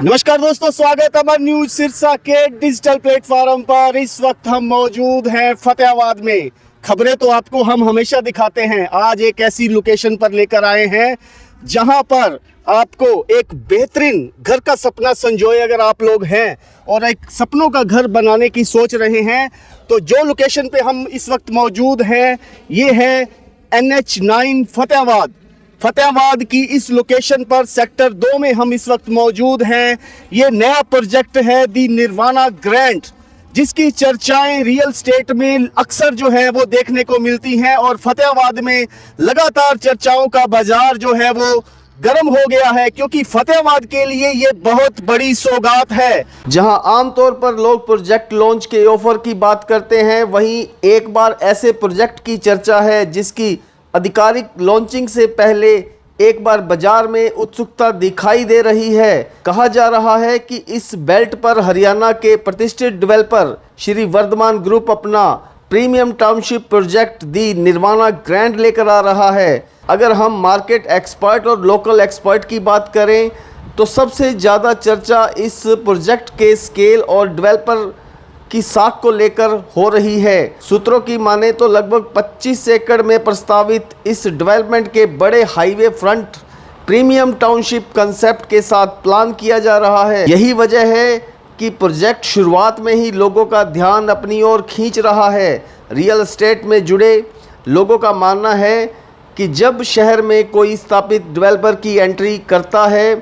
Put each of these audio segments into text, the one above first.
नमस्कार दोस्तों, स्वागत है हमारे न्यूज सिरसा के डिजिटल प्लेटफॉर्म पर। इस वक्त हम मौजूद हैं फतेहाबाद में। खबरें तो आपको हम हमेशा दिखाते हैं। आज एक ऐसी लोकेशन पर लेकर आए हैं जहां पर आपको एक बेहतरीन घर का सपना संजोए अगर आप लोग हैं और एक सपनों का घर बनाने की सोच रहे हैं, तो जो लोकेशन पे हम इस वक्त मौजूद हैं ये है NH9 फतेहाबाद की इस लोकेशन पर सेक्टर 2 में हम इस वक्त मौजूद हैं। ये नया प्रोजेक्ट है दी निर्वाणा ग्रैंड, जिसकी चर्चाएं रियल स्टेट में अक्सर जो है वो देखने को मिलती हैं और फतेहाबाद में लगातार चर्चाओं का बाजार जो है वो गर्म हो गया है, क्योंकि फतेहाबाद के लिए ये बहुत बड़ी सौगात है। जहां आमतौर पर लोग प्रोजेक्ट लॉन्च के ऑफर की बात करते हैं, वहीं एक बार ऐसे प्रोजेक्ट की चर्चा है जिसकी आधिकारिक लॉन्चिंग से पहले एक बार बाजार में उत्सुकता दिखाई दे रही है। कहा जा रहा है कि इस बेल्ट पर हरियाणा के प्रतिष्ठित डेवलपर श्री वर्धमान ग्रुप अपना प्रीमियम टाउनशिप प्रोजेक्ट दी निर्वाणा ग्रैंड लेकर आ रहा है। अगर हम मार्केट एक्सपर्ट और लोकल एक्सपर्ट की बात करें तो सबसे ज़्यादा चर्चा इस प्रोजेक्ट के स्केल और डेवलपर की साख को लेकर हो रही है। सूत्रों की माने तो लगभग 25 एकड़ में प्रस्तावित इस डेवलपमेंट के बड़े highway front premium township concept के साथ प्लान किया जा रहा है। यही वजह है कि प्रोजेक्ट शुरुआत में ही लोगों का ध्यान अपनी ओर खींच रहा है। रियल एस्टेट में जुड़े लोगों का मानना है कि जब शहर में कोई स्थापित डेवलपर की एंट्री करता है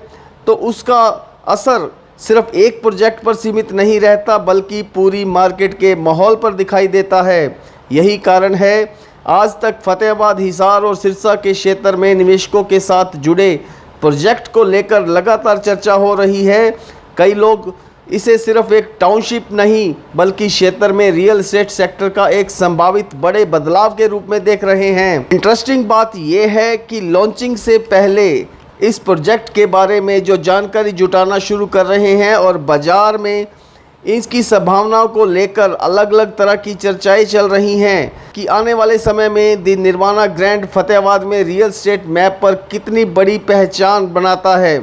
तो उसका असर सिर्फ एक प्रोजेक्ट पर सीमित नहीं रहता, बल्कि पूरी मार्केट के माहौल पर दिखाई देता है। यही कारण है आज तक फतेहाबाद, हिसार और सिरसा के क्षेत्र में निवेशकों के साथ जुड़े प्रोजेक्ट को लेकर लगातार चर्चा हो रही है। कई लोग इसे सिर्फ एक टाउनशिप नहीं बल्कि क्षेत्र में रियल एस्टेट सेक्टर का एक संभावित बड़े बदलाव के रूप में देख रहे हैं। इंटरेस्टिंग बात यह है कि लॉन्चिंग से पहले इस प्रोजेक्ट के बारे में जो जानकारी जुटाना शुरू कर रहे हैं और बाज़ार में इसकी संभावनाओं को लेकर अलग अलग तरह की चर्चाएं चल रही हैं कि आने वाले समय में दी निर्वाणा ग्रैंड फतेहाबाद में रियल एस्टेट मैप पर कितनी बड़ी पहचान बनाता है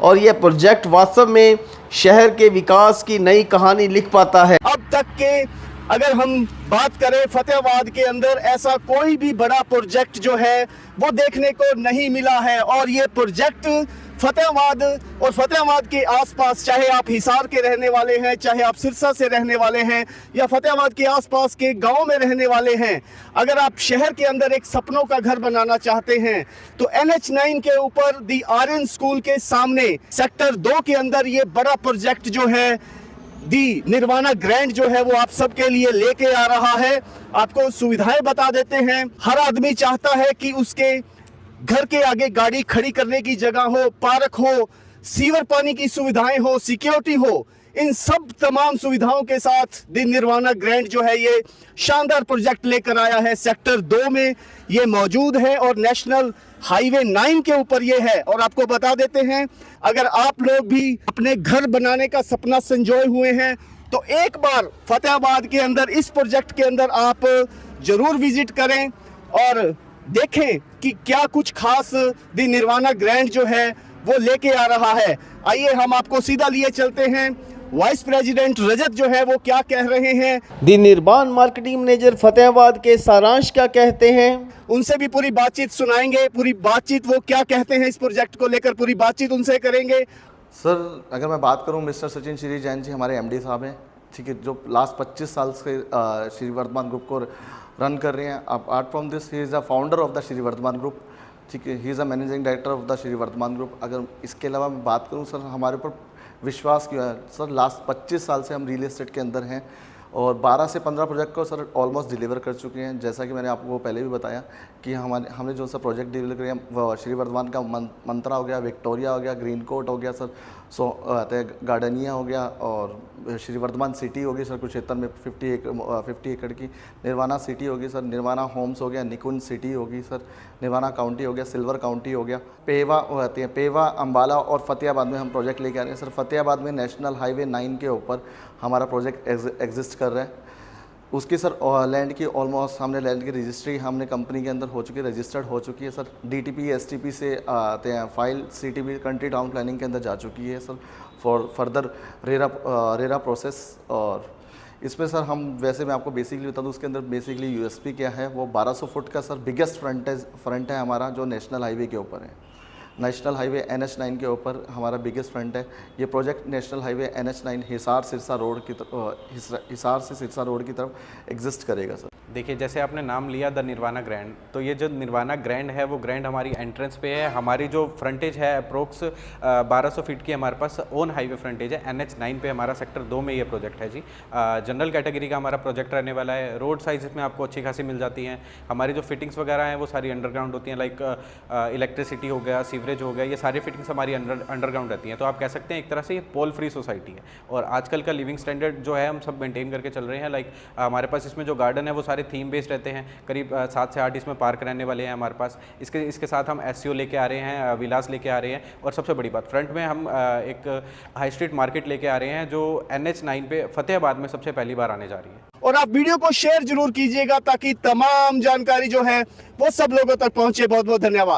और यह प्रोजेक्ट वास्तव में शहर के विकास की नई कहानी लिख पाता है। अब तक के अगर हम बात करें फतेहाबाद के अंदर ऐसा कोई भी बड़ा प्रोजेक्ट जो है वो देखने को नहीं मिला है, और ये प्रोजेक्ट फतेहाबाद और फतेहाबाद के आसपास, चाहे आप हिसार के रहने वाले हैं, चाहे आप सिरसा से रहने वाले हैं या फतेहाबाद के आसपास के गांव में रहने वाले हैं, अगर आप शहर के अंदर एक सपनों का घर बनाना चाहते हैं तो NH9 के ऊपर दी आर्यन स्कूल के सामने सेक्टर 2 के अंदर ये बड़ा प्रोजेक्ट जो है दी निर्वाणा ग्रैंड जो है वो आप सबके लिए लेके आ रहा है। आपको सुविधाएं बता देते हैं। हर आदमी चाहता है कि उसके घर के आगे गाड़ी खड़ी करने की जगह हो, पार्क हो, सीवर पानी की सुविधाएं हो, सिक्योरिटी हो। इन सब तमाम सुविधाओं के साथ दी निर्वाणा ग्रैंड जो है ये शानदार प्रोजेक्ट लेकर आया है। सेक्टर 2 में ये मौजूद है और नेशनल हाईवे 9 के ऊपर ये है। और आपको बता देते हैं, अगर आप लोग भी अपने घर बनाने का सपना संजोए हुए हैं तो एक बार फतेहाबाद के अंदर इस प्रोजेक्ट के अंदर आप जरूर विजिट करें और देखें कि क्या कुछ खास दी निर्वाणा ग्रैंड जो है वो लेके आ रहा है। आइए हम आपको सीधा लिए चलते हैं। वाइस प्रेसिडेंट रजत जो है वो क्या कह रहे हैं, दी निर्माण मार्केटिंग मैनेजर फतेहाबाद के सारांश क्या कहते हैं, उनसे भी पूरी बातचीत सुनाएंगे। पूरी बातचीत वो क्या कहते हैं इस प्रोजेक्ट को लेकर, पूरी बातचीत उनसे करेंगे। सर, अगर मैं बात करूं, मिस्टर सचिन श्री जैन जी हमारे MD साहब हैं, ठीक है, जो लास्ट 25 साल से श्री वर्धमान ग्रुप को रन कर रहे हैं। Apart from this he is the founder of the Shri Vardhman group, ठीक है, he is a managing director of the Shri Vardhman group. अगर इसके अलावा मैं बात करूं सर, हमारे ऊपर विश्वास किया है सर। लास्ट 25 साल से हम रियल एस्टेट के अंदर हैं और 12 से 15 प्रोजेक्ट को सर ऑलमोस्ट डिलीवर कर चुके हैं। जैसा कि मैंने आपको पहले भी बताया कि हमने जो सा प्रोजेक्ट डिलीवर किया वो श्री वर्धमान का मंत्रा हो गया, विक्टोरिया हो गया, ग्रीन कोर्ट हो गया सर, गार्डनिया हो गया, और श्री वर्धमान सिटी होगी सर कुरुक्षेत्र में 50 एकड़ की, निर्वाणा सिटी होगी सर, निर्वाणा होम्स हो गया, निकुंज सिटी होगी सर, निर्वाणा काउंटी हो गया, सिल्वर काउंटी हो गया, पेवा होती है, पेवा, अम्बाला और फतेहाबाद में हम प्रोजेक्ट लेके आ रहे हैं सर। फतेहाबाद में नेशनल हाईवे 9 के ऊपर हमारा प्रोजेक्ट एग्जिस्ट कर रहा है। उसकी सर लैंड की ऑलमोस्ट हमने लैंड की रजिस्ट्री हमने कंपनी के अंदर हो चुकी है, रजिस्टर्ड हो चुकी है सर। डीटीपी एसटीपी से आते हैं file, CTP country town planning के अंदर जा चुकी है sir for further RERA process. और इसमें सर हम वैसे मैं आपको बेसिकली बता दूं, उसके अंदर बेसिकली यूएसपी क्या है, वो 1200 फुट का सर बिगेस्ट फ्रंट है हमारा, जो नेशनल हाईवे के ऊपर है। नेशनल हाईवे NH9 के ऊपर हमारा बिगेस्ट फ्रंट है। ये project national highway NH9 Hisar Sirsa road की हिसार से सिरसा रोड की तरफ एग्जिस्ट करेगा सर। देखिए, जैसे आपने नाम लिया द निर्वाणा ग्रैंड, तो ये जो निर्वाणा ग्रैंड है वो ग्रैंड हमारी एंट्रेंस पे है। हमारी जो फ्रंटेज है अप्रोक्स 1200 फीट की हमारे पास ओन हाईवे फ्रंटेज है। NH9 पे हमारा सेक्टर 2 में ये प्रोजेक्ट है जी। जनरल कैटेगरी का हमारा प्रोजेक्ट रहने वाला है। रोड साइज इसमें आपको अच्छी खासी मिल जाती हैं। हमारी जो फिटिंग्स वगैरह हैं वो सारी अंडरग्राउंड होती हैं, लाइक इलेक्ट्रिसिटी हो गया, सीवरेज हो गया, ये सारी फिटिंग्स हमारी अंडरग्राउंड रहती हैं। तो आप कह सकते हैं एक तरह से ये पोल फ्री सोसाइटी है। और आजकल का लिविंग स्टैंडर्ड जो है हम सब मेंटेन करके चल रहे हैं। लाइक हमारे पास इसमें जो गार्डन है वो सारे थीम बेस्ड रहते हैं। करीब 7 से 8 इसमें पार्क रहने वाले हैं हमारे पास। इसके साथ हम एससीओ लेके आ रहे हैं, विलास लेके आ रहे हैं। और सबसे बड़ी बात, फ्रंट में हम एक हाई स्ट्रीट मार्केट लेके आ रहे हैं जो NH9 पे फतेहाबाद में सबसे पहली बार आने जा रही है। और आप वीडियो को शेयर जरूर कीजिएगा ताकि तमाम जानकारी जो है वो सब लोगों तक पहुंचे। बहुत बहुत धन्यवाद।